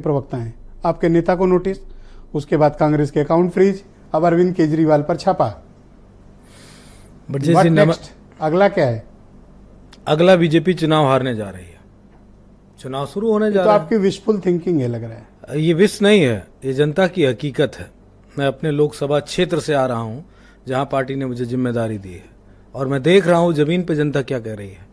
प्रवक्ता हैं, आपके नेता को नोटिस, उसके बाद कांग्रेस के अकाउंट फ्रीज, अब अरविंद केजरीवाल पर छापा। बट नेक्स्ट अगला क्या है? अगला बीजेपी चुनाव हारने जा रही है, चुनाव शुरू होने जा तो रहा है। आपकी विशफुल थिंकिंग है लग रहा है। ये विश नहीं है, ये जनता की हकीकत है। मैं अपने लोकसभा क्षेत्र से आ रहा हूं जहां पार्टी ने मुझे जिम्मेदारी दी है और मैं देख रहा हूं जमीन पे जनता क्या कह रही है।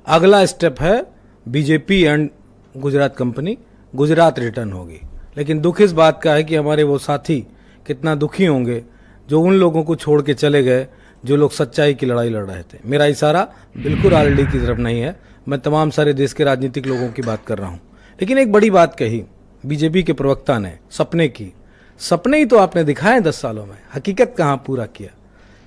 अगला स्टेप है BJP and Gujarat company, Gujarat return होगी। लेकिन दुख इस बात का है कि हमारे वो साथी कितना दुखी होंगे जो उन लोगों को छोड़ के चले गए जो लोग सच्चाई की लड़ाई लड़ रहे थे। मेरा इशारा बिल्कुल आरएलडी की तरफ नहीं है, मैं तमाम सारे देश के राजनीतिक लोगों की बात कर रहा हूं। लेकिन एक बड़ी बात कही बीजेपी के प्रवक्ता ने, सपने की। सपने ही तो आपने दिखाए 10 सालों में, हकीकत कहां पूरा किया।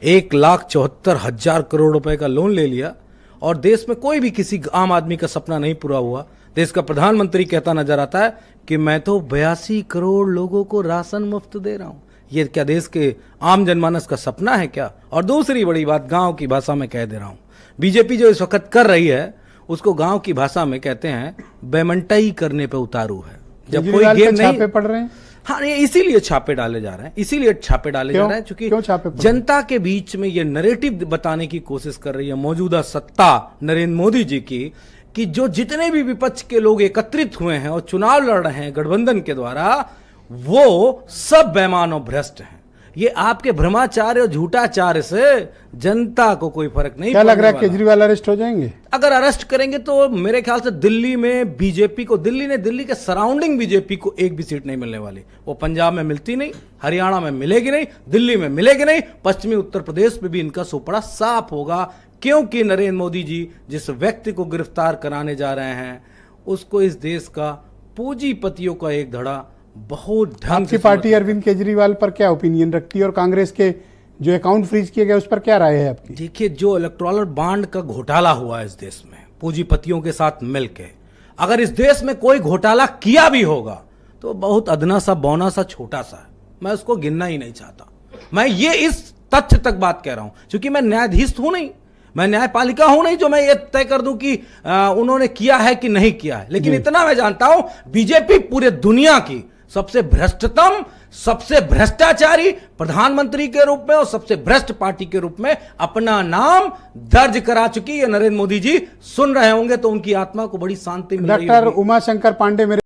1,74,000 करोड़ रुपए का लोन ले लिया और देश में कोई भी किसी आम आदमी का सपना नहीं पूरा हुआ। देश का प्रधानमंत्री कहता नजर आता है कि मैं तो 82 करोड़ लोगों को राशन मुफ्त दे रहा हूं। ये क्या देश के आम जनमानस का सपना है क्या? और दूसरी बड़ी बात, गांव की भाषा में कह दे रहा हूं, बीजेपी जो इस वक्त कर रही है उसको गांव की भाषा में कहते हैं बेमंटई करने पे उतारू है। जब कोई गेम नहीं छापे पड़ रहे हैं। हाँ, ये इसीलिए छापे डाले जा रहे हैं, इसीलिए छापे डाले जा रहे हैं क्योंकि जनता के बीच में ये नैरेटिव बताने की कोशिश कर रही है मौजूदा सत्ता नरेंद्र मोदी जी की कि जो जितने भी विपक्ष के लोग एकत्रित हुए हैं और चुनाव लड़ रहे हैं गठबंधन के द्वारा, वो सब बेईमान और भ्रष्ट हैं। ये आपके भ्रमाचार्य और झूठाचार्य से जनता को कोई फर्क नहीं। क्या लग रहा है केजरीवाल अरेस्ट हो जाएंगे? अगर अरेस्ट करेंगे तो मेरे ख्याल से दिल्ली में बीजेपी को, दिल्ली के सराउंडिंग बीजेपी को एक भी सीट नहीं मिलने वाली। वो पंजाब में मिलती नहीं, हरियाणा में मिलेगी नहीं, दिल्ली में मिलेगी नहीं, पश्चिमी उत्तर प्रदेश में भी इनका सोपड़ा साफ होगा। क्योंकि नरेंद्र मोदी जी जिस व्यक्ति को गिरफ्तार कराने जा रहे हैं उसको इस देश का पूंजीपतियों का एक धड़ा बहुत ढंग से। आपकी पार्टी अरविंद केजरीवाल पर क्या ओपिनियन रखती है और कांग्रेस के जो अकाउंट फ्रीज किए गए उस पर क्या राय है आपकी? देखिए, जो इलेक्टोरल बॉन्ड का घोटाला हुआ है इस देश में पूंजीपतियों के साथ मिलकर, अगर इस देश में कोई घोटाला किया भी होगा तो बहुत अदना सा, बौना सा, छोटा सा है। मैं उसको गिनना ही नहीं चाहता। मैं ये इस तथ्य तक बात कह रहा हूं क्योंकि मैं न्यायाधीश हूं नहीं, मैं न्यायपालिका हूं नहीं जो मैं ये तय कर दूं कि उन्होंने किया है कि नहीं किया है। लेकिन इतना मैं जानता हूं बीजेपी पूरे दुनिया की सबसे भ्रष्टतम, सबसे भ्रष्टाचारी प्रधानमंत्री के रूप में और सबसे भ्रष्ट पार्टी के रूप में अपना नाम दर्ज करा चुकी है। नरेंद्र मोदी जी सुन रहे होंगे तो उनकी आत्मा को बड़ी शांति मिल रही होगी। डॉक्टर उमा शंकर पांडे मेरे